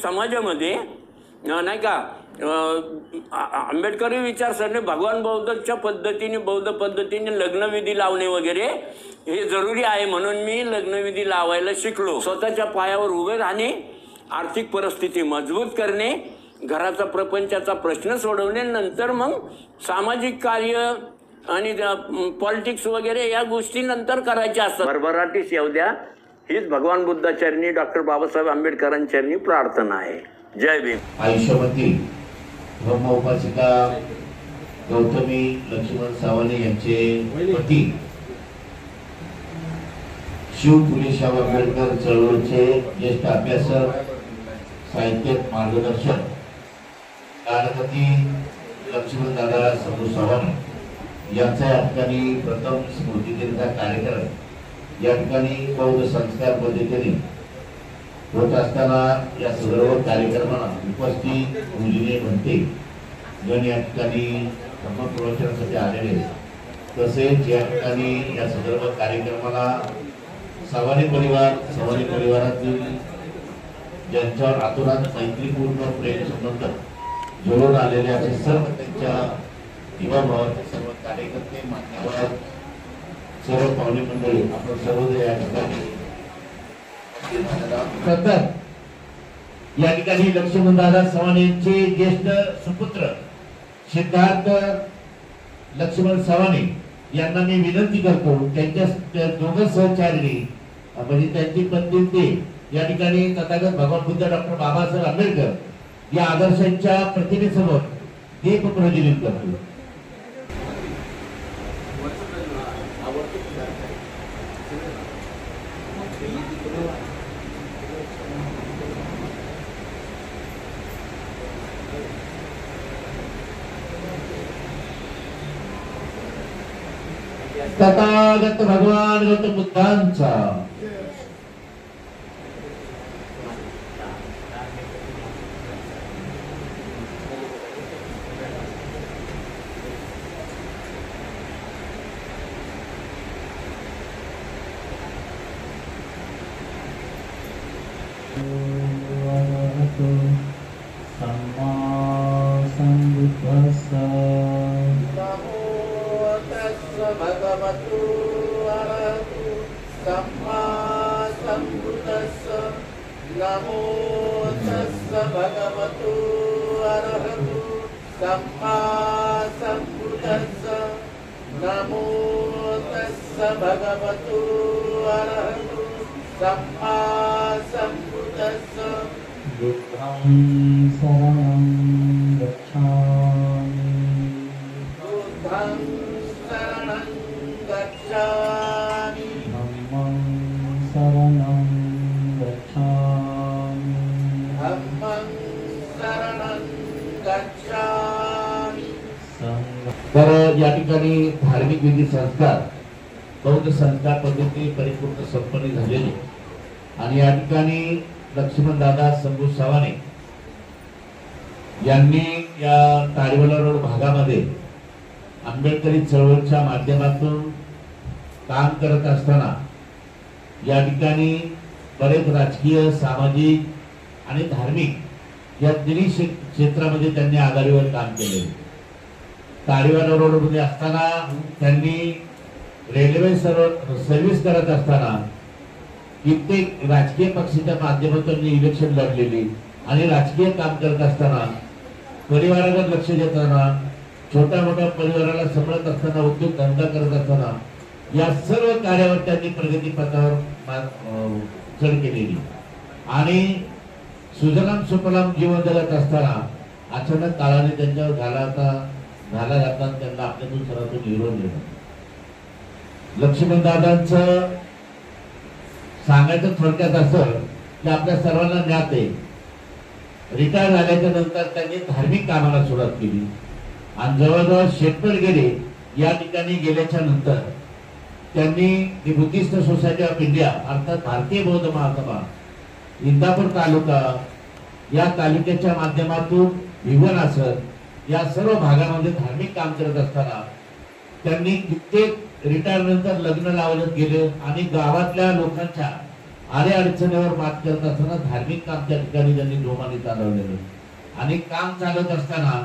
समाजामध्ये नाही का आंबेडकरी विचारसरणी भगवान बौद्धच्या पद्धतीने बौद्ध पद्धतीने लग्नविधी लावणे वगैरे हे जरुरी आहे म्हणून मी लग्नविधी लावायला शिकलो। स्वतःच्या पायावर उभे राहणे, आर्थिक परिस्थिती मजबूत करणे, घराचा प्रपंचाचा प्रश्न सोडवणे, नंतर मग सामाजिक कार्य आणि पॉलिटिक्स वगैरे या गोष्टी नंतर करायच्या असतात। भरभराटीस येऊ द्या हीच भगवान बुद्धाचरणी डॉक्टर बाबासाहेब आंबेडकरांचरणी प्रार्थना आहे। जय भीम। आयुष्यामधील ब्रह्मोपासिका गौतमी लक्ष्मण सावने यांचे पती शिव फुलेशाह आंबेडकर चळवळीचे ज्येष्ठ अभ्यासक, साहित्यिक, मार्गदर्शक कालकती लक्ष्मण दादा संभू सावने यांचा या ठिकाणी प्रथम स्मृतिदिनाचा कार्यक्रम या ठिकाणी बौद्ध संस्कार पद्धतीने होत असताना या सर्व कार्यक्रमाला उपस्थित पूजनीय म्हणते जण या ठिकाणी धर्मप्रवचनासाठी आलेले, तसेच या ठिकाणी या सर्व कार्यक्रमाला सावने परिवारातील ज्यांच्यावर आतुरात मैत्रीपूर्ण प्रेम संबंध जोडून आलेले असे सर्व त्यांच्या युवाभावाचे सर्व कार्यकर्ते, मान्यवर, सर्व पाहुणे मंडळी, आपण सर्व या ठिकाणी या ठिकाणी लक्ष्मणदादा सावने यांचे ज्येष्ठ सुपुत्र सिद्धार्थ लक्ष्मण सावने यांना मी विनंती करतो त्यांच्या दोघं सहचारी म्हणजे त्यांची पत्नी ते या ठिकाणी तथागत भगवान बुद्ध डॉक्टर बाबासाहेब आंबेडकर या आदर्शांच्या प्रतिमेसमोर दीप प्रज्वलित करतो। तथागत भगवान गौतम बुद्धांचा तर या ठिकाणी धार्मिक विधी संस्कार बौद्ध संस्कार पद्धती परिपूर्ण संपन्न झालेली आणि या ठिकाणी लक्ष्मण दादा संभू सावने यांनी या ताडीवाला रोड भागामध्ये आंबेडकरी चळवळीच्या माध्यमातून काम करत असताना या ठिकाणी बरेच राजकीय, सामाजिक आणि धार्मिक या तिन्ही क्षेत्रामध्ये त्यांनी आघाडीवर काम केले। ताडीवाला रोड मध्ये असताना त्यांनी रेल्वे सर्व्हिस करत असताना कित्येक राजकीय पक्षाच्या माध्यमातून इलेक्शन लढलेली आणि राजकीय काम करत असताना परिवाराकडे लक्ष देताना छोट्या मोठ्या परिवाराला सांभाळत असताना उद्योग धंदा करत असताना या सर्व कार्यावर त्यांनी प्रगती पथावर चढ केलेली आणि सुजलाम सुफलाम जीवन जगत असताना अचानक काळाने त्यांच्यावर झाला जाताना त्यांना आपल्यातून सर्वातून निरोप दिला। लक्ष्मण दादांचं सांगायचं थोडक्यात असं की आपल्या सर्वांना ज्ञात आहे, रिटायर झाल्याच्या नंतर त्यांनी धार्मिक कामाला सुरुवात केली आणि जवळजवळ शेतपेड गेले। या ठिकाणी गेल्याच्या नंतर त्यांनी बुद्धिस्ट सोसायटी ऑफ इंडिया अर्थात भारतीय बौद्ध महासभा इंदापूर तालुका या तालुक्याच्या माध्यमातून भिवन असत या सर्व भागामध्ये धार्मिक काम करत असताना त्यांनी कित्येक रिटायर नंतर लग्न लावण्यात गेले आणि गावातल्या लोकांच्या आडे अडचणीवर मात करत असताना धार्मिक काम त्या ठिकाणी त्यांनी जोमाने चालवलेलं आणि काम चालत असताना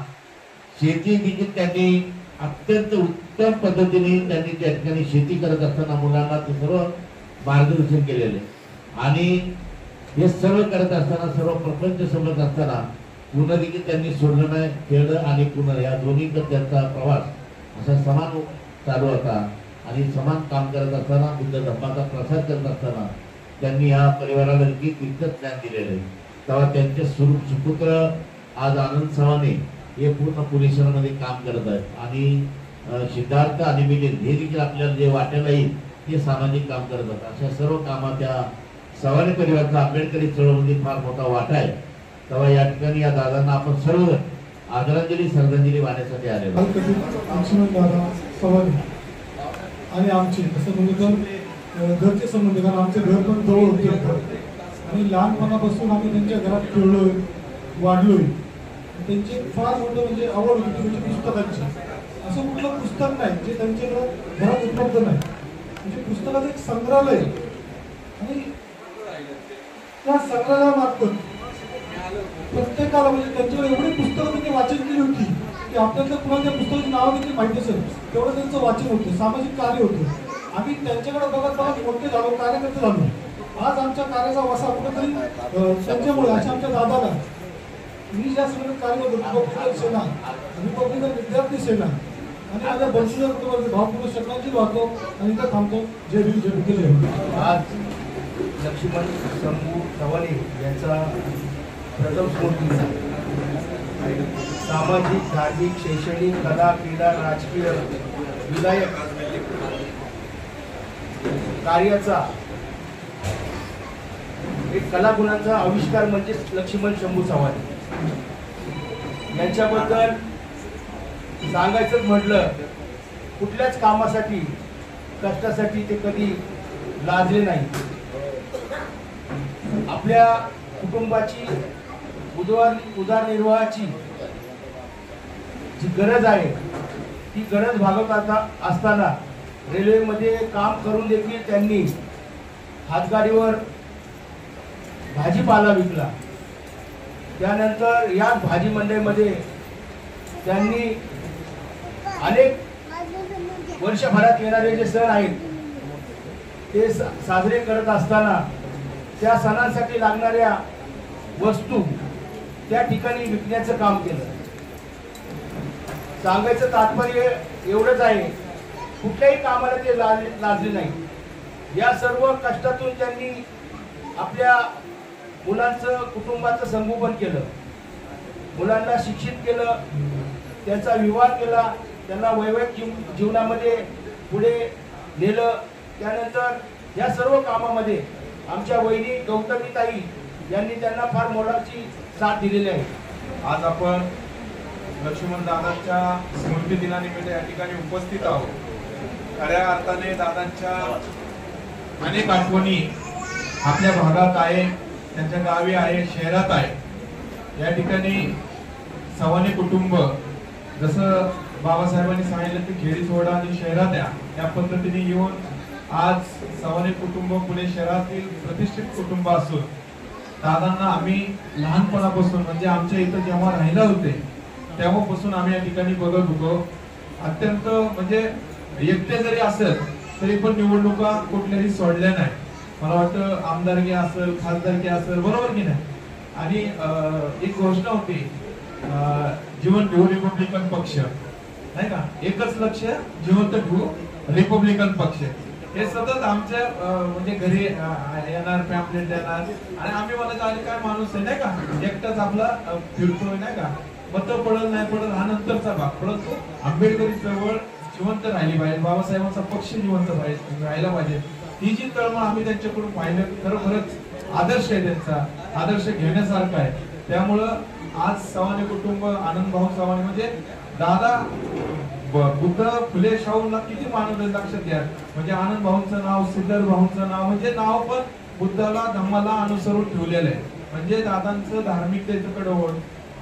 शेती देखील त्यांनी अत्यंत उत्तम पद्धतीने त्यांनी त्या ठिकाणी शेती करत असताना मुलांना ते सर्व मार्गदर्शन केलेले आणि हे सर्व करत असताना सर्व प्रपंच समजत असताना पुन्हा देखील त्यांनी सोडलं नाही खेळ आणि पुन्हा या दोन्हीकडे त्यांचा प्रवास असा समान चालू होता आणि समान काम करत असताना बुद्ध धर्माचा प्रसार करत असताना त्यांनी या परिवाराला देखील तितकंच ज्ञान दिलेलं आहे. तेव्हा त्यांचे सुपुत्र आज आनंद सवाने हे पूर्ण पुणे शहरामध्ये काम करत आहेत आणि सिद्धार्थ आणि मिलिंद हे देखील आपल्याला जे वाटायला येईल ते सामाजिक काम करत आहेत. अशा सर्व कामात त्या सवाने परिवाराचा आंबेडकरी चळवळीमध्ये फार मोठा वाटा आहे. तेव्हा या ठिकाणी या दादांना आपण सर्व आदरांजली श्रद्धांजली वाहण्यासाठी आलेलो आणि आमचे असं म्हणजे घरचे संबंध, कारण आमचे घर पण जवळ होते आणि लहानपणापासून आम्ही त्यांच्या घरात खेळलोय वाढलोय. त्यांची फार मोठं म्हणजे आवड होती म्हणजे पुस्तकांची. असं कुठलं पुस्तक नाही जे त्यांच्याकडं घरात उपलब्ध नाही. म्हणजे पुस्तकाचं एक संग्रहालय आणि त्या संग्रहालयामार्फत प्रत्येकाला म्हणजे त्यांच्यावर एवढी पुस्तकं त्यांनी वाचन केली होती की आपल्याला कुणाला त्या पुस्तकाची नावं देखील माहिती असेल तेवढं त्यांचं वाचन होतं, सामाजिक कार्य होतं. आम्ही त्यांच्याकडे बघत बघत मोठे झालो, कार्यकर्ते झालो. आज आमच्या कार्याचा वसा कुठेतरी त्यांच्यामुळे अशा आमच्या दादाला मी ज्या सगळं कार्य होतो रिपब्लिकन सेना, रिपब्लिकन विद्यार्थी सेना आणि माझ्या बंधूंवर भावपूर्ण श्रद्धांजली वाहतो आणि इथं थांबतो. जय भीम जय भीम जय भीम. आज लक्ष्मण शंभू चव्हाणे यांचा प्रथम स्मृती सामाजिक, धार्मिक, शैक्षणिक, कला, क्रीडा, राजकीय, विधायक कार्याचा एक कलागुणांचा आविष्कार म्हणजे लक्ष्मण शंभू चव्हाणे यांच्याबद्दल सांगायचं म्हटलं कुठल्याच कामासाठी कष्टासाठी ते कधी लाजले नाही. आपल्या कुटुंबाची उदरनिर्वाहाची जी गरज आहे ती गरज भागवत असताना रेल्वेमध्ये काम करून देखील त्यांनी हातगाडीवर भाजीपाला विकला. त्यानंतर या भाजी मंडईमध्ये त्यांनी अनेक वर्षभरात येणारे जे सण आहेत ते साजरे करत असताना त्या सणांसाठी लागणाऱ्या वस्तू त्या ठिकाणी विकण्याचं काम केलं. सांगायचं तात्पर्य एवढंच आहे, कुठल्याही कामाला ते लाजले नाही. या सर्व कष्टातून त्यांनी आपल्या मुलांचं कुटुंबाचं संगोपन केलं, मुलांना शिक्षित केलं, त्यांचा विवाह केला, त्यांना वैवाहिक जीवनामध्ये पुढे नेलं. त्यानंतर या सर्व कामामध्ये आमच्या वहिनी गौतमीताई यांनी त्यांना फार मोलाची साथ दिलेली आहे. आज आपण लक्ष्मण दादांच्या स्मृती दिनानिमित्त या ठिकाणी उपस्थित आहोत. खऱ्या अर्थाने दादांच्या अनेक आठवणी आपल्या भागात आहे, त्यांच्या गावी आहे, शहरात आहे. या ठिकाणी चव्हाणे कुटुंब जसं बाबासाहेबांनी सांगितलं की खेडी सोडा आणि शहरात या पद्धतीने येऊन आज चव्हाणे कुटुंब पुणे शहरातील प्रतिष्ठित कुटुंब असून दादांना आम्ही लहानपणापासून म्हणजे आमच्या इथं जेव्हा राहिला होते तेव्हापासून आम्ही या ठिकाणी बघत होतो. अत्यंत म्हणजे एकटे जरी असेल तरी पण निवडणुका कुठल्याही सोडल्या नाही. मला वाटतं आमदारकी असेल, खासदारकी असेल, बरोबर की नाही. आणि एक घोषणा होती जिवंत ठेवू रिपब्लिकन पक्ष, नाही का, एकच लक्ष जिवंत ठेवू रिपब्लिकन पक्ष. हे सतत आमच्या म्हणजे घरी येणार, पॅम्पलेट देणार आणि आम्ही मला आले काय माणूस आहे नाही का, एकटाच आपला फिरतोय नाही का, मत पडल नाही पडल हा नंतरचा भाग, परंतु आंबेडकरी चळवळ जिवंत राहिली पाहिजे, बाबासाहेबांचा पक्ष जिवंत राहिला पाहिजे. ही जी तळमळ आम्ही त्यांच्याकडून पाहिलं खरोखरच आदर्श आहे, त्यांचा आदर्श घेण्यासारखा आहे. त्यामुळं आज चव्हाणे कुटुंब, आनंद भाऊ चव्हाणे म्हणजे दादा बुद्ध फुले शाहूंना किती मानवलं लक्षात घ्या. म्हणजे आनंद भाऊंचं नाव, सिद्धार्थ भाऊंचं नाव म्हणजे नाव पण बुद्धाला धम्माला अनुसरून ठेवलेलं आहे. म्हणजे दादांचं धार्मिकतेकडे ओढ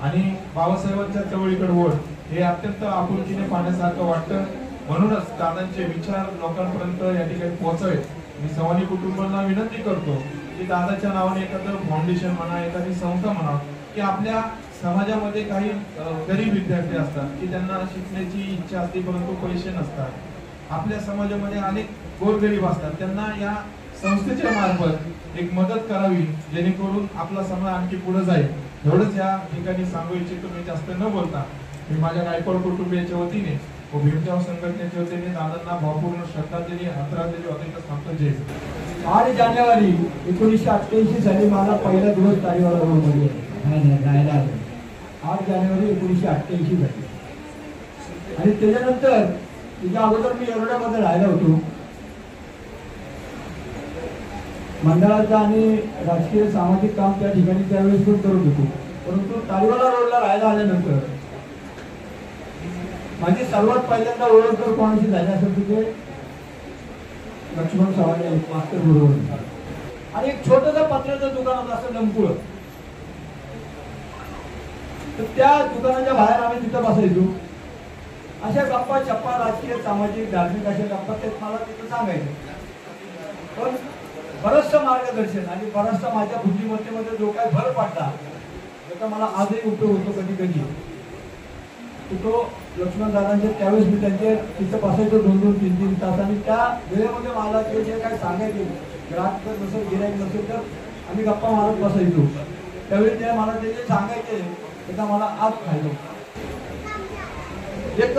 आणि बाबासाहेबांच्या चळवळीकडे ओढ हे अत्यंत आपुलकीने पाहण्यासारखं वाटतं. म्हणूनच दादांचे विचार लोकांपर्यंत या ठिकाणी पोहोचावेत मी सवानी कुटुंबांना विनंती करतो की दादाच्या नावाने एखादं फाउंडेशन म्हणा, एखादी संस्था म्हणा, की आपल्या समाजामध्ये काही गरीब विद्यार्थी असतात की त्यांना शिकण्याची इच्छा असते परंतु पैसे नसतात. आपल्या समाजामध्ये अनेक गोरगरीब असतात, त्यांना या संस्थेच्या मार्फत एक मदत करावी जेणेकरून आपला समाज आणखी पुढे जाईल. एवढंच या ठिकाणी सांगू इच्छितो. मी जास्त न बोलता मी माझ्या गायकवाड कुटुंबियांच्या वतीने व भीमराव संघटनेच्या वतीने दादांना भावपूर्ण श्रद्धांजली आदरांजली वाटत सांगतो. जय हिंद. 8 जानेवारी 1988 साली मला पहिला दिवस तारीवाला रोडमध्ये राहायला आलो. 8 जानेवारी 1988 साली. आणि त्याच्यानंतर त्याच्या अगोदर मी एरोड्यामध्ये राहायला होतो. मंडळाचं आणि राजकीय सामाजिक काम त्या ठिकाणी त्यावेळेस पण करत होतो. परंतु तारीवाला रोडला राहायला आल्यानंतर माझी सर्वात पहिल्यांदा ओळख जर कोणाशी झाली असेल तिथे लक्ष्मण चव्हाण मास्तर बरोबर. आणि एक छोटस पत्र्याचं दुकान होतं असं लंपुळ. तर त्या दुकानाच्या बाहेर आम्ही तिथं बसायचो. अशा गप्पा चप्पा राजकीय सामाजिक धार्मिक अशा गप्पा ते मला तिथं सांगायचं. पण बरंचसं मार्गदर्शन आणि बराचसा माझ्या बुद्धिमत्तेमध्ये जो काही भर पडला त्याचा मला आजही उपयोग होतो कधी कधी. तो लक्ष्मण दादांचे त्यावेळेस मी त्यांचे तिथं बसायचो 2-2-3-3 तास. आणि त्या वेळेमध्ये मला ते जे काय सांगायचे ग्राहक जर नसेल गिराईक नसेल तर आम्ही गप्पा मारत बसायचो. त्यावेळी ते मला ते जे सांगायचे त्याचा मला आज फायदा. एक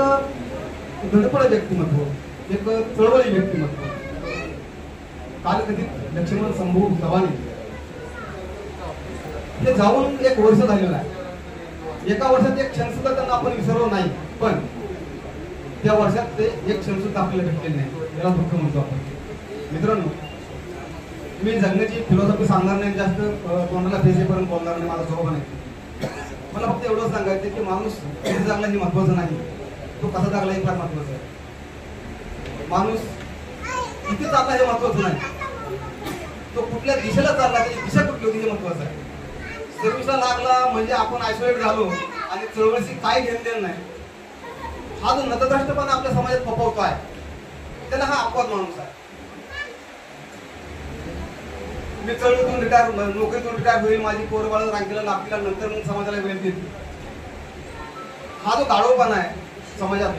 धडपड व्यक्तिमत्व, एक चळवळी व्यक्तिमत्व, कालकथित लक्ष्मण शंभू चव्हाण हे जाऊन 1 वर्ष झालेलं आहे. एका वर्षात एक क्षण सुद्धा त्यांना आपण विसरलो नाही, पण त्या वर्षात ते एक क्षण सुद्धा आपल्याला भेटलेले नाही. याला दुःख म्हणतो आपण. मित्रांनो, मी जगण्याची फिलॉसॉफी सांगणार नाही, जास्त कोणाला फेसेपर्यंत बोलणार नाही, माझा स्वभाव नाही. मला फक्त एवढं सांगायचं की माणूस किती चांगला हे महत्वाचं नाही, तो कसा चांगला हे फार महत्वाचं आहे. माणूस किती चालला हे महत्वाचं नाही, तो कुठल्या दिशेला चालला त्याची दिशा कुठली होती हे महत्वाचं आहे. सर्व्हिसला लागला म्हणजे आपण आयसोलेट झालो आणि चळवळीशी काय घेणं नाही. हा जो नतद्रष्टपणा आपल्या समाजात पपवतो आहे त्याला हा अपवाद माणूस आहे. मी चळवळीतून रिटायर, नोकरीतून रिटायर होईल, माझी पोरबाळ रांगेला लागतील, नंतर मग समाजाला वेळ देईल, हा जो गाढवपणा आहे समाजात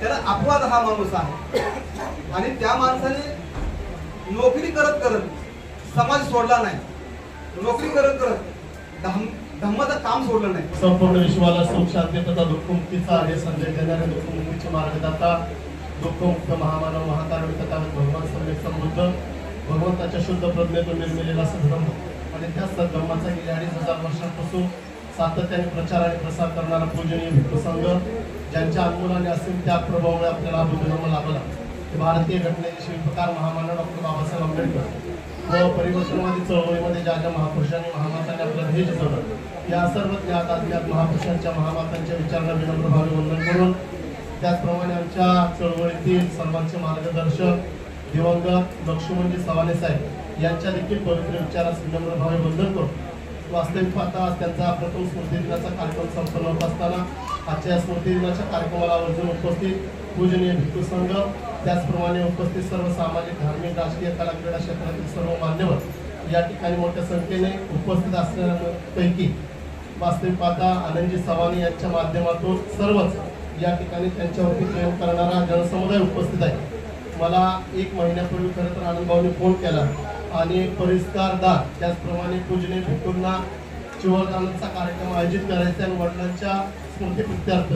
त्याला अपवाद हा माणूस आहे. आणि त्या माणसाने नोकरी करत करत समाज सोडला नाही, नोकरी करत करत धम्माचं काम सोडलं नाही. संपूर्ण विश्वाला सुख शांती तथा दुःखमुक्तीचा आर्य संदेश देणारे दुःखमुक्तीचे मार्गदाता, दुःखमुक्त महामानव महाकारुणी तथा भगवान सम्यक समृद्ध भगवंताच्या शुद्ध प्रज्ञेतून निर्मिलेला सद्धर्म आणि त्या सद्धर्माचा गेल्या 2500 वर्षांपासून सातत्याने प्रचार आणि प्रसार करणारा पूजनीय भिक्खू संघ, ज्यांच्या अनुमोलाने असेल त्या प्रभावामुळे आपल्याला हा बुद्धधर्म लाभला. भारतीय घटनेचे शिल्पकार महामानव डॉक्टर बाबासाहेब आंबेडकर व परिवर्तनवादी चळवळीमध्ये ज्या ज्या महापुरुषांनी महामातांनी आपलं ध्येय जिंकलं, या सर्व ज्ञात अज्ञात महापुरुषांच्या महामातांच्या विचारांना विनम्र भावे वंदन करून, त्याचप्रमाणे आमच्या चळवळीतील सर्वांचे मार्गदर्शक दिवंगत लक्ष्मणजी चव्हाण साहेब यांच्या देखील पवित्र विचारास विनम्र भावे वंदन करून, वास्तविक पाहता त्यांचा प्रथम स्मृती दिनाचा कार्यक्रम संपन्न होत असताना आजच्या स्मृती दिनाच्या कार्यक्रमाला आवर्जून उपस्थित पूजनीय भिक्खू संघ, त्याचप्रमाणे उपस्थित सर्व सामाजिक धार्मिक राजकीय कला क्रीडा क्षेत्रातील सर्व मान्यवर या ठिकाणी मोठ्या संख्येने उपस्थित असलेल्यांपैकी वास्तविक पाहता आनंदजी चव्हाण यांच्या माध्यमातून सर्वच या ठिकाणी त्यांच्यावरती प्रेम करणारा जनसमुदाय उपस्थित आहे. मला 1 महिन्यापूर्वी खरं तर आनंदभाऊने फोन केला आणि परिष्कारदार त्याचप्रमाणे पूजनीय भिक्खूंना चिवरदानाचा कार्यक्रम आयोजित करायचा आणि वडिलांच्या स्मृतीप्रित्यर्थ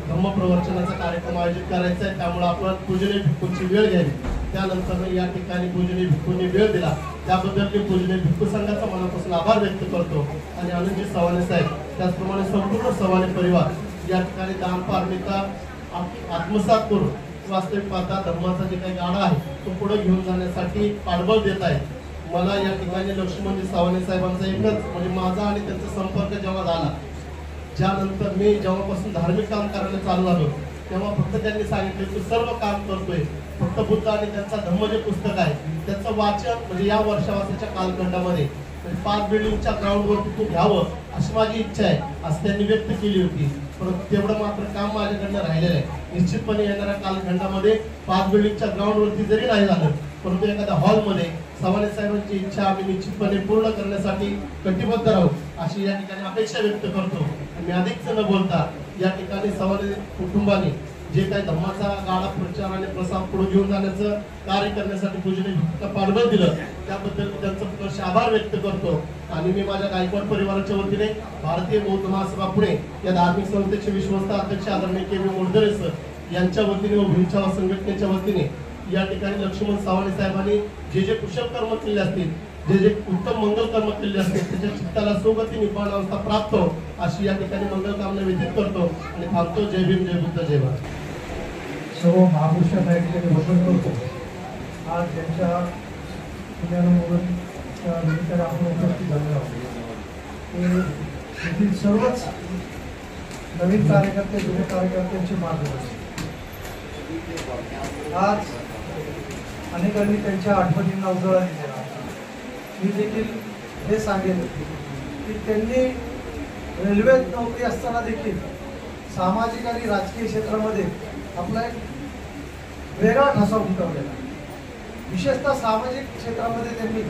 धम्मप्रवचनाचा कार्यक्रम आयोजित करायचा आहे, त्यामुळे आपण पूजनीय भिक्खूंची वेळ घ्यावी. त्यानंतर या ठिकाणी पूजनीय भिक्खूंनी वेळ दिला त्याबद्दल मी पूजनीय भिक्खू संघाचा मनापासून आभार व्यक्त करतो. आणि आनंदजी चव्हाण साहेब त्याचप्रमाणे संपूर्ण चव्हाण परिवार या ठिकाणी दान पारमिता आत्मसात करून वास्तविक पाहता धर्माचा जे काही गाडा आहे तो पुढे घेऊन जाण्यासाठी पाठबळ देत आहे. मला या ठिकाणी लक्ष्मणजी चव्हाण साहेबांचा एकच म्हणजे माझा आणि त्यांचा संपर्क जेव्हा झाला, ज्यानंतर मी जेव्हापासून धार्मिक काम करायला चालू झालो तेव्हा फक्त त्यांनी सांगितलं की सर्व काम करतोय, फक्त बुद्ध आणि त्यांचा धम्म जे पुस्तक आहे त्याचं वाचन म्हणजे या वर्षावासाच्या कालखंडामध्ये 5 बिल्डिंगच्या ग्राउंडवरती तू घ्यावं अशी माझी इच्छा आहे असं त्यांनी व्यक्त केली होती. परंतु तेवढं मात्र काम माझ्याकडनं राहिलेलं आहे. निश्चितपणे येणाऱ्या कालखंडामध्ये 5 बिल्डिंगच्या ग्राउंडवरती जरी नाही झालं परंतु एखाद्या हॉलमध्ये सवाने साहेबांची इच्छा आम्ही निश्चितपणे पूर्ण करण्यासाठी कटिबद्ध आहोत अशी या ठिकाणी अपेक्षा व्यक्त करतो. आणि अधिक न बोलता या ठिकाणी सवाने कुटुंबाने जे काही धम्माचा गाडा प्रचार आणि प्रसार पुढे घेऊन जाण्याचं कार्य करण्यासाठी पूजने पाठबळ दिलं त्याबद्दल मी त्यांचा पुनश्च आभार व्यक्त करतो. आणि मी माझ्या गायकवाड परिवाराच्या वतीने भारतीय बौद्ध महासभा पुणे या धार्मिक संस्थेचे विश्वस्त अध्यक्ष आदरणीय के.व्ही. मोडदरे सर यांच्या वतीने व भीमसेवा संघटनेच्या वतीने या ठिकाणी लक्ष्मण सावणे साहेबांनी जे जे कुशल कर्म केले असतील, जे जे उत्तम मंगल कर्म केले असतील त्याच्या चित्ताला सोबती निर्माण अवस्था प्राप्त हो अशी या ठिकाणी मंगल कामना व्यतीत करतो आणि थांबतो. जय भीम, जय बुद्ध, जय भारत. सर्व महापुरुषांना या ठिकाणी वचन करतो. आज त्यांच्या पुण्याला निमित्ताने आपण उपस्थित झालेलो आहोत. येथील सर्वच नवीन कार्यकर्ते, जुने कार्यकर्त्यांचे मार्गदर्शन. आज अनेकांनी त्यांच्या आठवणींना उजाळा दिलेला. मी देखील हे सांगेन की त्यांनी रेल्वेत नोकरी असताना देखील सामाजिक आणि राजकीय क्षेत्रामध्ये आपला एक वेगळा ठसा उमटवलेला. विशेषतः सामाजिक क्षेत्रामध्ये त्यांनी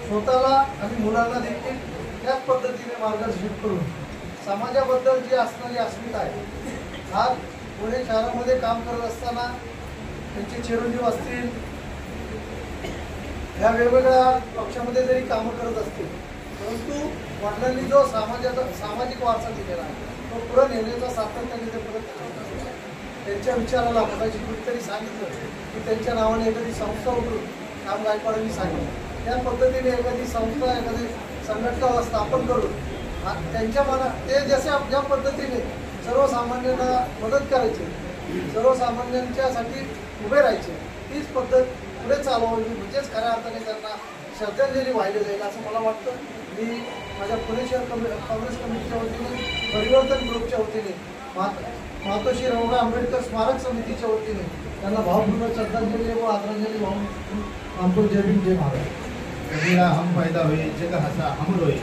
स्वतःला आणि मुलांना देखील त्याच पद्धतीने मार्गदर्शन करून समाजाबद्दल जी असणारी अस्मिता आहे. आज पुणे शहरामध्ये काम करत असताना त्यांचे चिरंजीव असतील, या वेगवेगळ्या पक्षामध्ये जरी कामं करत असतील, परंतु वडिलांनी जो सामाजिक वारसा दिलेला आहे तो पुढे नेण्याचा सातत्याने ते प्रयत्न करत असतात. त्यांच्या विचाराला मगाशी कुठेतरी सांगितलं की त्यांच्या नावाने एखादी संस्था उघडून काम गायकवाडांनी सांगितलं त्या पद्धतीने एखादी संस्था, एखादी संघटना स्थापन करून त्यांच्या मनात ते जसे ज्या पद्धतीने सर्वसामान्यांना मदत करायची, सर्वसामान्यांच्यासाठी उभे राहायचे, तीच पद्धत पुढे चालवावी म्हणजेच खऱ्या अर्थाने त्यांना श्रद्धांजली वाहिली जाईल असं मला वाटतं. मी माझ्या पुणे शहर काँग्रेस कमिटीच्या वतीने, परिवर्तन ग्रुपच्या वतीने, मातोश्री रमाबाई आंबेडकर स्मारक समितीच्या वतीने त्यांना भावपूर्ण श्रद्धांजली व आदरांजली वाहून आमको जय भीम, जय भारत. मेरा हम फायदा होय जग हसा हम रोय,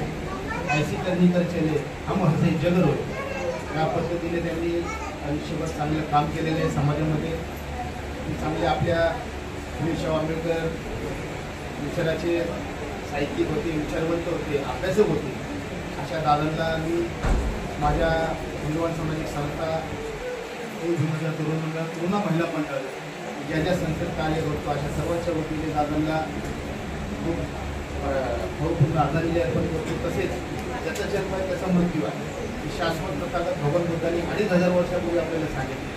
ऐसी करणी कर चले हम हसे जग रोय. या पद्धतीने त्यांनी आयुष्यभर चांगलं काम केलेलं आहे समाजामध्ये. चांगले आपल्या भीमसेन आंबेडकर विचाराचे साहित्यिक होते, विचारवंत होते, अभ्यासक होते. अशा दादांना मी माझ्या हिंदुवान सामाजिक संस्था भीमसेन तरुण मंडळ, पूर्ण महिला मंडळ ज्या ज्या संस्थेत कार्य करतो अशा सर्वांच्या वतीने दादांना खूप भावपूर्ण आदरांजली अर्पण करतो. तसेच ज्याचा जन्म आहे त्याचा मृत्यू आहे. शाश्वत तथागत भगवान बुद्धांनी 2500 वर्षापूर्वी आपल्याला सांगितलं.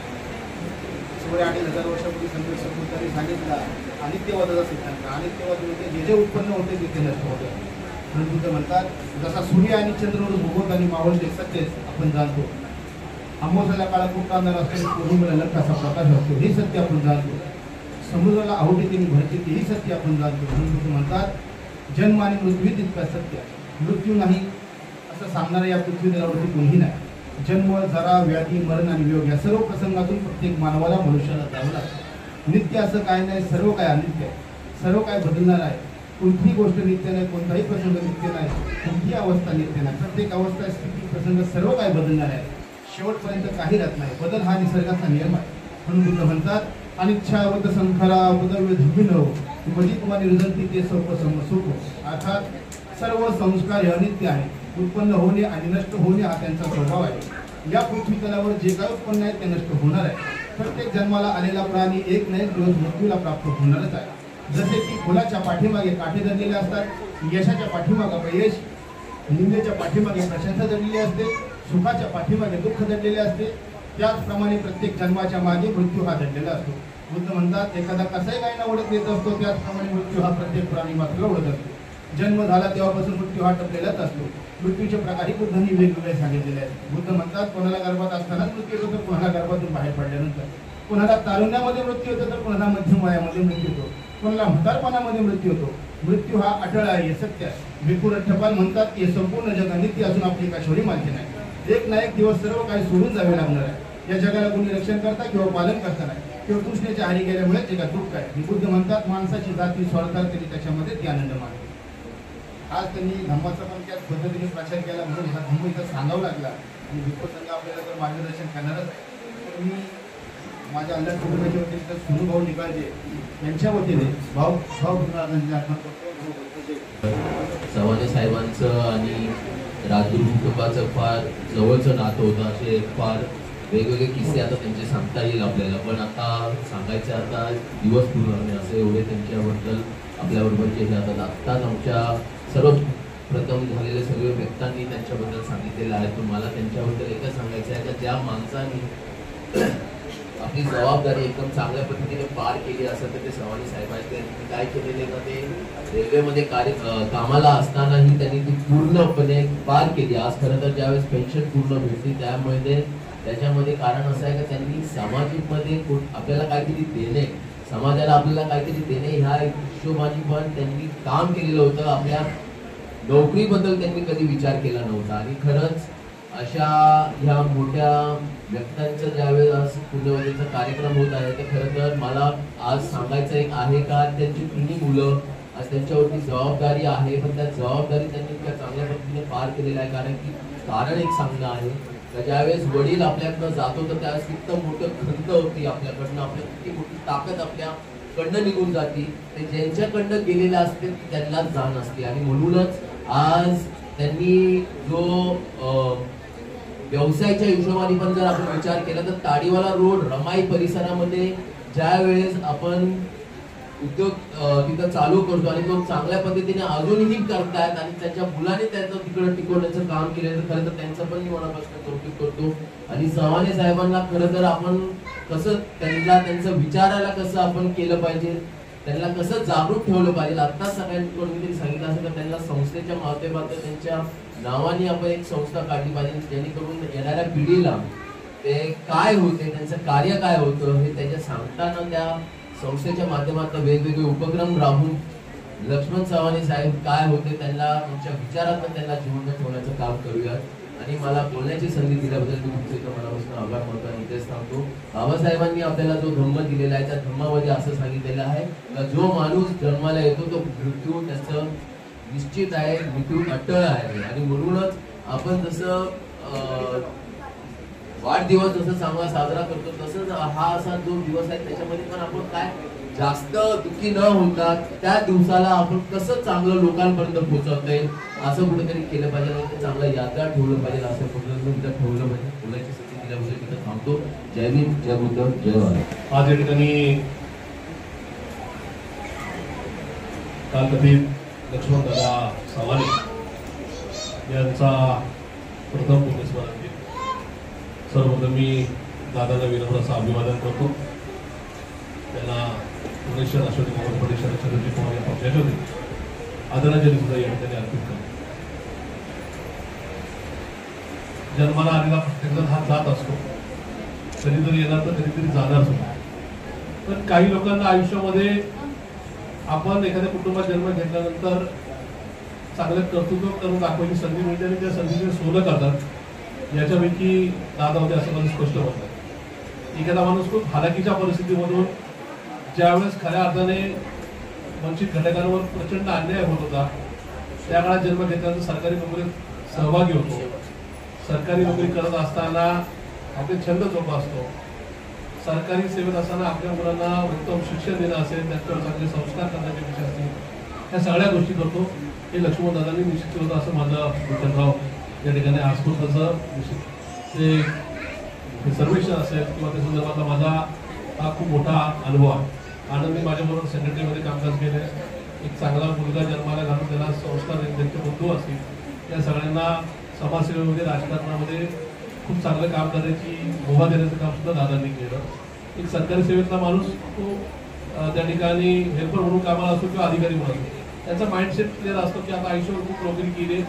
सुमारे 2500 वर्षापूर्वी संत बुद्धांनी सांगितला अनित्यवादाचा सिद्धांत. अनित्यवाद म्हणजे जे जे उत्पन्न होते तिथे नष्ट होते. म्हणून बुद्ध म्हणतात जसा सूर्य आणि चंद्रवरून भूगोल आणि मावळते सत्यच आपण जाणतो. अमावस्याला काळा खूप अंधार असतो, पौर्णिमेला लखाचा प्रकाश असतो, हे सत्य आपण जाणतो. समुद्राला आवडीने भरते तेही सत्य आपण जाणतो. म्हणून बुद्ध म्हणतात जन्म आणि मृत्यू तितका सत्य, मृत्यू नाही असं सांगणारं या पृथ्वी तलावरती कोणीही नाही. जन्म, जरा, व्याधी, मरण आणि वियोग या सर्व प्रसंगातून प्रत्येक मानवाला, मनुष्याला जावं लागतं. नित्य असं काय नाही, सर्व काय अनित्य आहे, सर्व काय बदलणार आहे. कोणतीही गोष्ट नित्य नाही, कोणताही प्रसंग नित्य नाही, कोणतीही अवस्था नित्य नाही. प्रत्येक अवस्था, स्थिती, प्रसंग सर्व काय बदलणार आहे. शेवटपर्यंत काही राहत नाही. बदल हा निसर्गाचा नियम आहे. म्हणून बुद्ध म्हणतात अनिच्छावत संखरा पदव्य धुमिनो मजित्वा निर्जंती ते सोप समसुख. अर्थात सर्व संस्कार हे अनित्य आहे. उत्पन्न होणे आणि नष्ट होणे हा त्यांचा स्वभाव आहे. या पृथ्वी तलावर जे काय उत्पन्न आहे ते नष्ट होणार आहे. प्रत्येक जन्माला आलेला प्राणी एक ना एक दिवस मृत्यूला प्राप्त होणारच आहे. जसे की फुलाच्या पाठीमागे काठे दडलेले असतात, यशाच्या पाठीमागे अपयश, निंदेच्या पाठीमागे प्रशंसा दडलेली असते, सुखाच्या पाठीमागे दुःख दडलेले असते, त्याचप्रमाणे प्रत्येक जन्माच्या मागे मृत्यू हा दडलेला असतो. बुद्ध म्हणतात एखादा कसाही गायना ओढत येत असतो, त्याचप्रमाणे मृत्यू हा प्रत्येक प्राणी मात्र ओढत असतो. जन्म झाला तेव्हापासून मृत्यू हा टपलेलाच असतो. मृत्यूचे प्रकारही बुद्धांनी वेगवेगळे सांगितलेले आहेत. बुद्ध म्हणतात कोणाला गर्भात असतानाच मृत्यू होतो, तर कोणाला गर्भातून बाहेर पडल्यानंतर, कोणाला तारुण्यामध्ये मृत्यू होतो, तर कोणाला मध्यम वयामध्ये मृत्यू होतो, कोणाला म्हातारपणामध्ये मृत्यू होतो. मृत्यू हा अटळ आहे, हे सत्य आहे. भिकू रठ्ठपाल म्हणतात की हे संपूर्ण जग अनित्य असून आपली कशावरही मालकी नाही. एक ना एक दिवस सर्व काही सोडून जावे लागणार आहे. या जगाला कोणी रक्षण करता किंवा पालन करता नाही, किंवा कृष्णाच्या आहारी गेल्यामुळे जगात दुःख आहे. बुद्ध म्हणतात माणसाची जाती स्वार्थात तरी त्याच्यामध्ये ती आनंद मानतो. आज त्यांनी धम्माचा पण त्याच पद्धतीने प्रचार केला, म्हणून हा धम्म इथं सांगावा लागला. आणि विप्रसंग आपल्याला जर मार्गदर्शन करणारच आहे, तर मी माझ्या अन्य कुटुंबाच्या वतीने सुनूभाऊ निकाळजे यांच्या वतीने भाऊ चव्हाणे साहेबांचं आणि राजगुरू कुटुंबाचं फार जवळचं नातं होतं. असे फार वेगवेगळे किस्से आता त्यांचे सांगता येईल आपल्याला, पण आता सांगायचे आता दिवस पूर्ण नाही असे एवढे त्यांच्याबद्दल आपल्याबरोबरचे हे आता आत्ताच आमच्या सर्वप्रथम झालेले सगळे व्यक्तांनी त्यांच्याबद्दल सांगितलेलं आहे. पण मला त्यांच्याबद्दल एकच सांगायचं आहे की ज्या माणसाने आपली जबाबदारी एकदम चांगल्या पद्धतीने पार केली असेल तर ते चव्हाणे साहेब आहेत. त्यांनी काय केलेले का ते रेल्वेमध्ये कामाला असतानाही त्यांनी ती पूर्णपणे पार केली. आज खरं तर ज्यावेळेस पेन्शन पूर्ण भेटली त्यामुळे ते त्याच्यामध्ये कारण असं आहे की त्यांनी सामाजिक मध्ये आपल्याला काहीतरी देणे, समाजाला आपल्याला काहीतरी देणे ह्या हिशोबाने पण त्यांनी काम केलेलं होतं. आपल्या नोकरीबद्दल त्यांनी कधी विचार केला नव्हता. आणि खरंच अशा ह्या मोठ्या व्यक्तांचा ज्यावेळेस आज पुण्यवतीचा कार्यक्रम होत आहे तर खरं तर मला आज सांगायचं एक आहे का त्यांची तिन्ही मुलं आज त्यांच्यावरती जबाबदारी आहे, पण त्या जबाबदारी त्यांनी इतक्या चांगल्या पद्धतीने पार केलेला आहे. कारण एक सांगणं आहे का ज्यावेळेस वडील आपल्याकडनं जातो तर त्यावेळेस किती मोठं खंत होती आपल्याकडनं, आपल्या किती मोठी ताकद आपल्याकडनं निघून जाते. ते ज्यांच्याकडनं गेलेलं असते त्यांनाच जाण असते. आणि म्हणूनच आज त्यांनी जो व्यवसायाच्या हिशोबाने पण जर आपण विचार केला तर ताडीवाला रोड रमाई परिसरामध्ये ज्या वेळेस आपण उद्योग तिथं चालू करतो आणि तो चांगल्या पद्धतीने अजूनही करतायत आणि त्यांच्या मुलाने त्यांचं तिकडं टिकवण्याचं काम केलं तर खरं तर त्यांचं पण मी मनापासून कौतुक करतो. आणि चव्हाणे साहेबांना खरं तर आपण कसं त्यांचं विचारायला कसं आपण केलं पाहिजे, त्यांना कसं जागरूक ठेवलं पाहिजे. आत्ताच सगळ्यांकडून मी तरी सांगितलं असं तर त्यांना संस्थेच्या माध्यमातून त्यांच्या नावाने आपण एक संस्था काढली पाहिजे जेणेकरून येणाऱ्या पिढीला ते काय होते, त्यांचं कार्य काय होतं हे त्याच्या सांगताना त्या संस्थेच्या माध्यमातून वेगवेगळे उपक्रम राबवून लक्ष्मण चव्हाणे साहेब काय होते त्यांना त्यांच्या विचारातून त्यांना जिवंत ठेवण्याचं काम करूयात. आणि मला बोलण्याची संधी दिल्याबद्दल मी तुमचे मनापासून आभार मानतो आणि इथेच थांबतो. बाबासाहेबांनी आपल्याला जो धम्म दिलेला आहे त्या धम्मामध्ये असं सांगितलेलं आहे का जो माणूस जन्माला येतो तो मृत्यू त्याचं निश्चित आहे, मृत्यू अटळ आहे. आणि म्हणूनच आपण जसं वाढदिवस जसं चांगला साजरा करतो तसंच हा असा जो दिवस आहे त्याच्यामध्ये पण आपण काय जास्त दुःखी न होता त्या दिवसाला आपण कसं चांगलं लोकांपर्यंत पोहोचवतोय असं कुठेतरी केलं पाहिजे आणि ते चांगलं यादगार ठेवलं पाहिजे असं कुठं ठेवलं पाहिजे. बोलायची संधी दिल्याबद्दल तिथं थांबतो. जय भीम, जय बुद्ध, जय भारत. आज या ठिकाणी कालकथित लक्ष्मणदादा चव्हाणे यांचा प्रथम पुण्यस्मरण दिन. सर्वप्रथम मी दादांना विनम्र असं अभिवादन करतो. त्यांना पुणेश्वर अशोक पवार परिषद शरदजी पवार या पक्षाच्या होते आदरांजली सुद्धा या ठिकाणी अर्पित करतो. जन्माला आलेला प्रत्येकजण हा जात असतो, कधीतरी येणार तर कधीतरी जाणार सुद्धा. पण काही लोकांना आयुष्यामध्ये आपण एखाद्या कुटुंबात जन्म घेतल्यानंतर चांगलं कर्तृत्व करून दाखवायची संधी मिळते आणि त्या संधीचे सोनं करतात. याच्यापैकी दादा होते असं मला स्पष्ट होतं. एखादा माणूस खूप हालाकीच्या परिस्थितीमधून ज्यावेळेस खऱ्या अर्थाने वंचित घटकांवर प्रचंड अन्याय होत होता त्या काळात जन्म घेतल्यानंतर सरकारी नोकरीत सहभागी होतो. सरकारी नोकरी करत असताना आपले छंद जोपासतो. सरकारी सेवेत असताना आपल्या मुलांना उत्तम शिक्षण देणं असेल, त्यांच्यावर चांगले संस्कार करण्याचे विषय असतील, ह्या सगळ्या गोष्टी करतो. हे लक्ष्मणदादांनी निश्चित होतं असं माझं विठ्ठलराव या ठिकाणी आस्फूर्ताचं ते सर्वेक्षण असेल किंवा त्या संदर्भातला माझा हा खूप मोठा अनुभव आहे. आनंदी माझ्याबरोबर सेक्रेटरीमध्ये कामकाज केले. एक चांगला मुलगा जन्माला घालून त्याला संस्कार त्यांचे बंधू असतील या सगळ्यांना समाजसेवेमध्ये राजकारणामध्ये खूप चांगलं काम करण्याची मुभा देण्याचं काम सुद्धा दादांनी केलं. एक सरकारी सेवेतला माणूस तो त्या ठिकाणी हेल्पर म्हणून कामाला असतो किंवा अधिकारी म्हणून असतो, त्याचा माइंडसेट क्लिअर असतो की आता आयुष्यावर खूप नोकरी केली,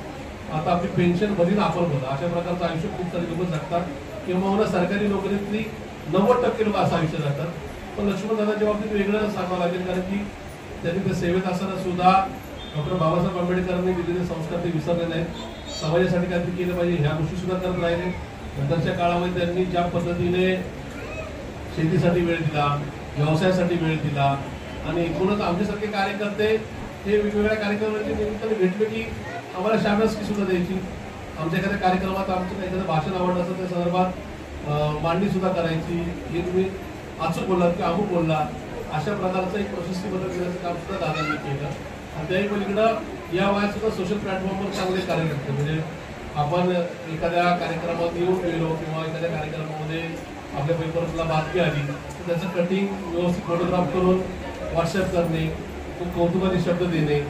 आता आपली पेन्शन भरीन आपण होतं. अशा प्रकारचं आयुष्य खूप सारे लोक जगतात किंवा मला सरकारी नोकरीतली 90% लोक असं आयुष्य जगतात. पण लक्ष्मणदादाच्या बाबतीत वेगळं सांगावं लागेल कारण की त्यांनी त्या सेवेत असताना सुद्धा डॉक्टर बाबासाहेब आंबेडकरांनी दिलेले संस्कार ते विसरले नाहीत. समाजासाठी काहीतरी केलं पाहिजे ह्या गोष्टी सुद्धा करत राहिले. नंतरच्या काळामध्ये त्यांनी ज्या पद्धतीने शेतीसाठी वेळ दिला, व्यवसायासाठी वेळ दिला आणि एकूणच आमच्यासारखे कार्यकर्ते हे वेगवेगळ्या कार्यक्रमाच्या निमित्ताने भेटले की आम्हाला शाबासकी सुद्धा द्यायची. आमच्या एखाद्या कार्यक्रमात आमचं एखादं भाषण आवडलं असं त्या संदर्भात मांडणी सुद्धा करायची. हे तुम्ही अचूक बोललात की अमुक बोलला, अशा प्रकारचं एक प्रशस्ती पत्र देण्याचं काम सुद्धा दादांनी केलं. आणि त्याही पलीकडं या वयात सुद्धा सोशल प्लॅटफॉर्मवर चांगले कार्य करतो. म्हणजे आपण एखाद्या कार्यक्रमात येऊन गेलो किंवा एखाद्या कार्यक्रमामध्ये आपल्या पेपरला बातमी आली तर त्याचं कटिंग व्यवस्थित फोटोग्राफ करून व्हॉट्सअप करणे, कौतुकाचे शब्द देणे,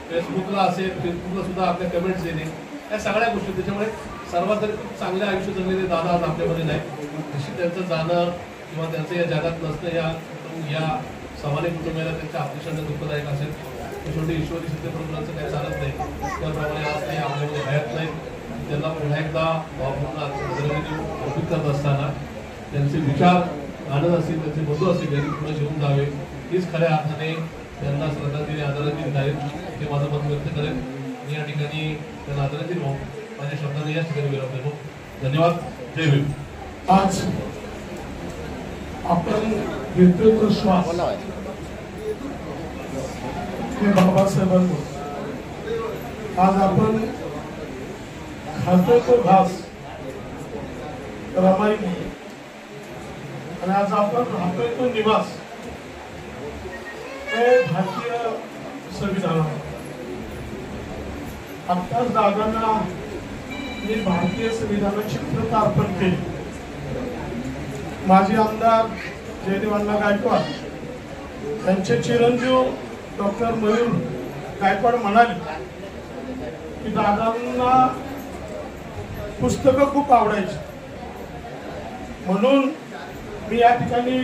फेसबुकला असेल फेसबुकला सुद्धा आपल्या कमेंट्स देणे, या सगळ्या गोष्टी. त्याच्यामुळे सर्वात तरी खूप चांगले आयुष्य जगलेले दादा आज आपल्यामध्ये नाही. निश्चित त्यांचं जाणं किंवा त्यांचं या जगात नसणं या सामान्य कुटुंबाला त्यांच्या ऑपरेशनला दुःखदायक असेल. शेवटी ईश्वरी सत्यप्रभूंचं काही चालत नाही. त्याप्रमाणे आज ते आपल्यामध्ये हयात नाही. त्यांना पुन्हा एकदा कौतुक करत असताना त्यांचे विचार आनंद असतील, त्यांचे बंधू असतील त्यांनी पुढे घेऊन जावे, हीच खऱ्या अर्थाने त्यांना श्रद्धांजली आदरांजली आहेत ते माझं मत व्यक्त करेन. मी या ठिकाणी त्यांना आदरांजली भाऊ माझ्या शब्दाने याच ठिकाणी विराम देतो. धन्यवाद. जय भीम. आज आपण घेतोय तो श्वास हे बाबासाहेबांवर, आज आपण खातोय तो घास रमाई, आणि आज आपण राहतोय तो निवास हे भारतीय संविधानावर. आत्ताच दादांना मी भारतीय संविधानाची प्रत अर्पण केली. माजी आमदार जयदेवांना गायकवाड त्यांचे चिरंजीव डॉक्टर मयूर गायकवाड म्हणाले की दादांना पुस्तकं खूप आवडायची, म्हणून मी या ठिकाणी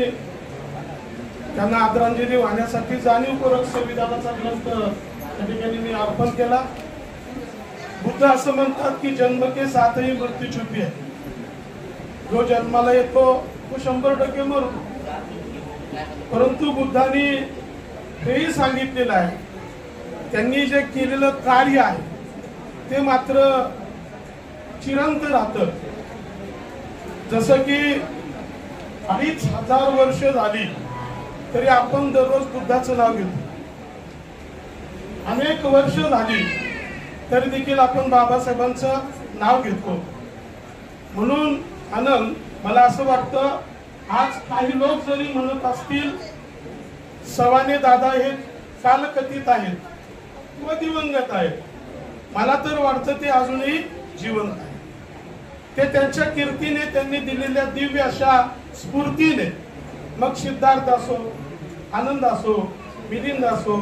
त्यांना आदरांजली वाहण्यासाठी जाणीवपूर्वक संविधानाचा ग्रंथ त्या ठिकाणी मी अर्पण केला. बुद्ध असं म्हणतात की जन्म के साथ ही मृत्यू छुपी आहे. जो जन्माला येतो तो 100% मरतो, परंतु बुद्धांनी हेही सांगितलेलं आहे त्यांनी जे केलेलं कार्य आहे ते मात्र चिरंत राहतं. जसं की 2500 वर्ष झाली तरी आपण दररोज बुद्धाचं नाव घेतो. अनेक वर्ष झाली तरी देखील आपण बाबासाहेबांचं नाव घेतो. म्हणून आनंद, मला असं वाटतं आज काही लोक जरी म्हणत असतील सवाने दादा हे कालकथित आहेत किंवा दिवंगत आहेत, मला तर वाटतं ते अजूनही जिवंत आहे. ते त्यांच्या कीर्तीने, त्यांनी दिलेल्या दिव्य अशा स्फूर्तीने, मग सिद्धार्थ असो, आनंद असो, मिलिंद असो,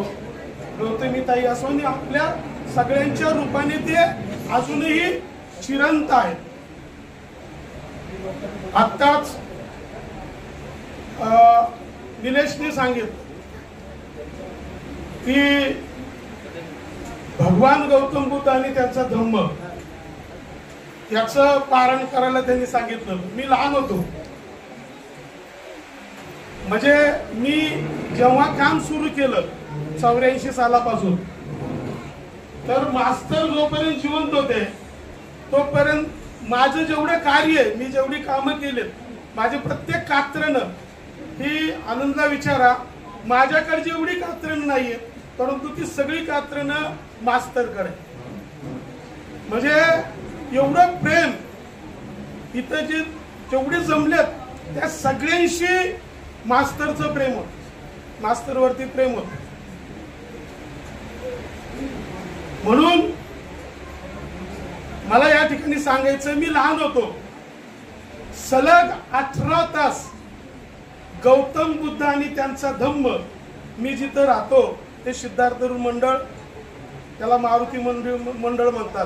गौतमीताई असो, आणि आपल्या सगळ्यांच्या रूपाने ते अजूनही चिरंत आहेत. आत्ताच निलेशने सांगितलं की भगवान गौतम बुद्ध आणि त्यांचा धम्म याचं पारण करायला त्यांनी सांगितलं. मी लहान होतो, म्हणजे मी जेव्हा काम सुरू केलं 84 सालापासून, तर मास्तर जोपर्यंत जिवंत होते तोपर्यंत माझं जेवढं कार्य आहे, मी जेवढी कामं केलेत, माझे प्रत्येक कात्रणं ही आनंदला विचारा, माझ्याकडे जेवढी कात्रणं नाहीये परंतु ती सगळी कात्रणं मास्तरकडे. म्हणजे एवढं प्रेम इथं जे जेवढे जमलेत त्या सगळ्यांशी मास्तरचं प्रेम होत, मास्तरवरती प्रेम होत. म्हणून मला या ठिकाणी सांगायचं, मी लहान होतो, सलग 18 तास गौतम बुद्ध आणि त्यांचा धम्म, मी जिथं राहतो ते सिद्धार्थ मंडळ, त्याला मारुती मंडळ म्हणतात,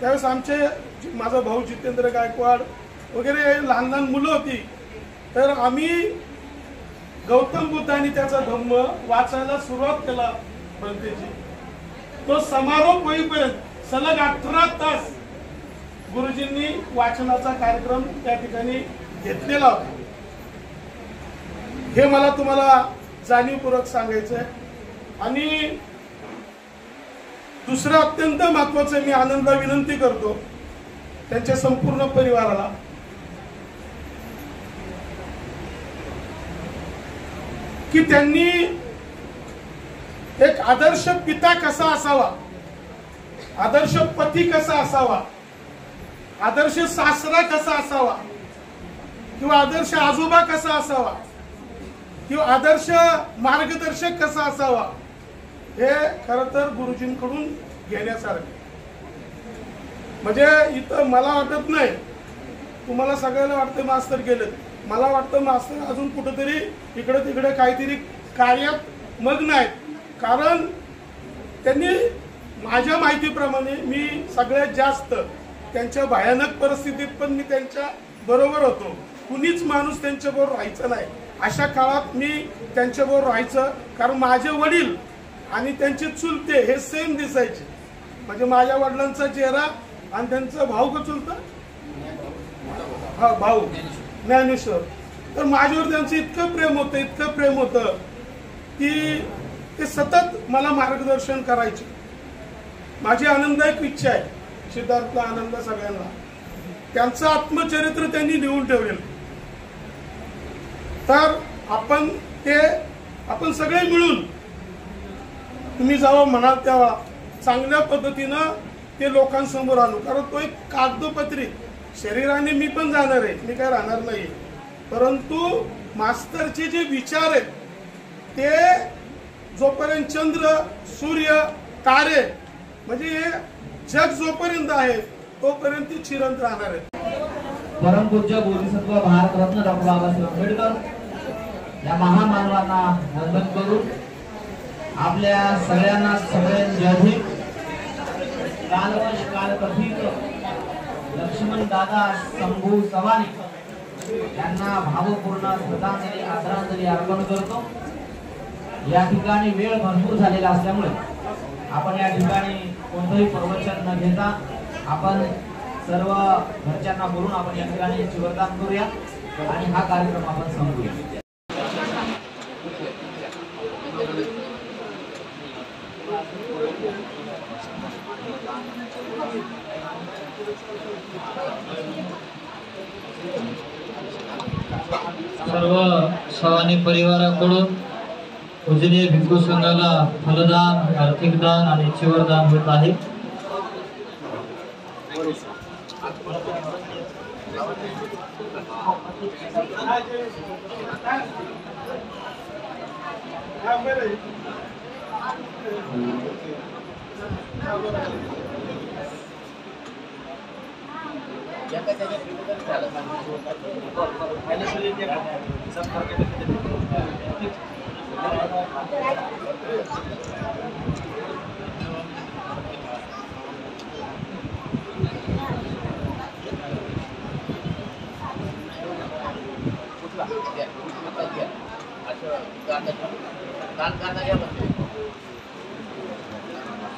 त्यावेळेस आमचे माझा भाऊ जितेंद्र गायकवाड वगैरे लहान लहान मुलं होती, तर आम्ही गौतम बुद्ध आणि त्याचा धम्म वाचायला सुरुवात केला बनतेची. तो समारोप होईपर्यंत सलग 18 तास गुरुजींनी वाचनाचा कार्यक्रम त्या ठिकाणी घेतलेला होता. हे मला तुम्हाला जाणीवपूर्वक सांगायचं आहे. आणि दुसरं अत्यंत महत्वाचं, मी आनंदला विनंती करतो त्यांच्या संपूर्ण परिवाराला की त्यांनी एक आदर्श पिता कसा असावा, आदर्श पती कसा असावा, आदर्श सासरा कसा असावा किंवा आदर्श आजोबा कसा असावा किंवा आदर्श मार्गदर्शक कसा असावा हे खरं तर गुरुजींकडून घेण्यासारखे. म्हणजे इथं मला वाटत नाही, तुम्हाला सगळ्यांना वाटतं मास्तर गेलेत, मला वाटतं मास्तर अजून कुठंतरी इकडे तिकडे काहीतरी कार्यात मग्न आहेत. कारण त्यांनी माझ्या माहितीप्रमाणे मी सगळ्यात जास्त त्यांच्या भयानक परिस्थितीत पण मी त्यांच्या बरोबर होतो. कुणीच माणूस त्यांच्याबरोबर राहायचं नाही. अशा काळात मी त्यांच्याबरोबर राहायचं, कारण माझे वडील आणि त्यांचे चुलते हे सेम दिसायचे. म्हणजे माझ्या वडिलांचा चेहरा आणि त्यांचा भाऊ का चुलता, हा भाऊ ज्ञानेश्वर, तर माझ्यावर त्यांचं इतकं प्रेम होतं की ते सतत मला मार्गदर्शन करायचे. माझी आनंददायक इच्छा आहे, सिद्धार्थला आनंद सगळ्यांना, त्यांचं आत्मचरित्र त्यांनी लिहून ठेवलेलं. तर आपण सगळे मिळून, तुम्ही जेव्हा म्हणाल तेव्हा चांगल्या पद्धतीनं ते लोकांसमोर आणू. कारण तो एक कागदोपत्री, शरीराने मी पण जाणार आहे, मी काय राहणार नाही, परंतु मास्तरचे जे विचार आहेत ते जोपर्यंत चंद्र सूर्य तारे म्हणजे हे जग जोपर्यंत आहे तोपर्यंत ती चिरंत राहणार आहे. परमपूज्य बोधिसत्व भारतरत्न डॉक्टर बाबासाहेब आंबेडकर या महामानवांना वंदन करून आपल्या सगळ्यांना सगळ्यांचे अधिक कालवश कालकथित लक्ष्मण दादा शंभू चव्हाण यांना भावपूर्ण श्रद्धांजली आदरांजली अर्पण करतो. या ठिकाणी वेळ भरपूर झालेला असल्यामुळे आपण या ठिकाणी कोणतंही प्रवचन न घेता आपण सर्व घरच्यांना बोलून आपण या ठिकाणी चिवरदान करूया आणि हा कार्यक्रम आपण संपवूया. सर्व सवानी परिवाराकडून पूजनीय भिक्खू संघाला फलदान, आर्थिक दान आणि चिवरदान होत आहे.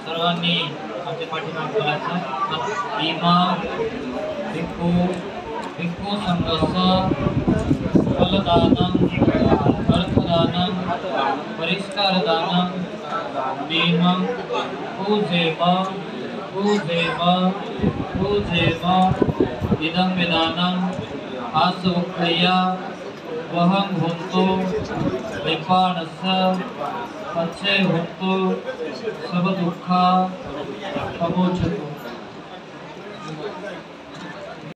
सर्वांनी आमच्या पाठीमागे बोलायचं. भीमा भिक्खू संघस्य फलदानं अर्थदानं परिष्कारदानं देनं पूजेम इदं विधानं आसुक्रिया वहं हुंतु विपाणस्य पच्चे हुंतु सब दुःखा प्रमोचतु.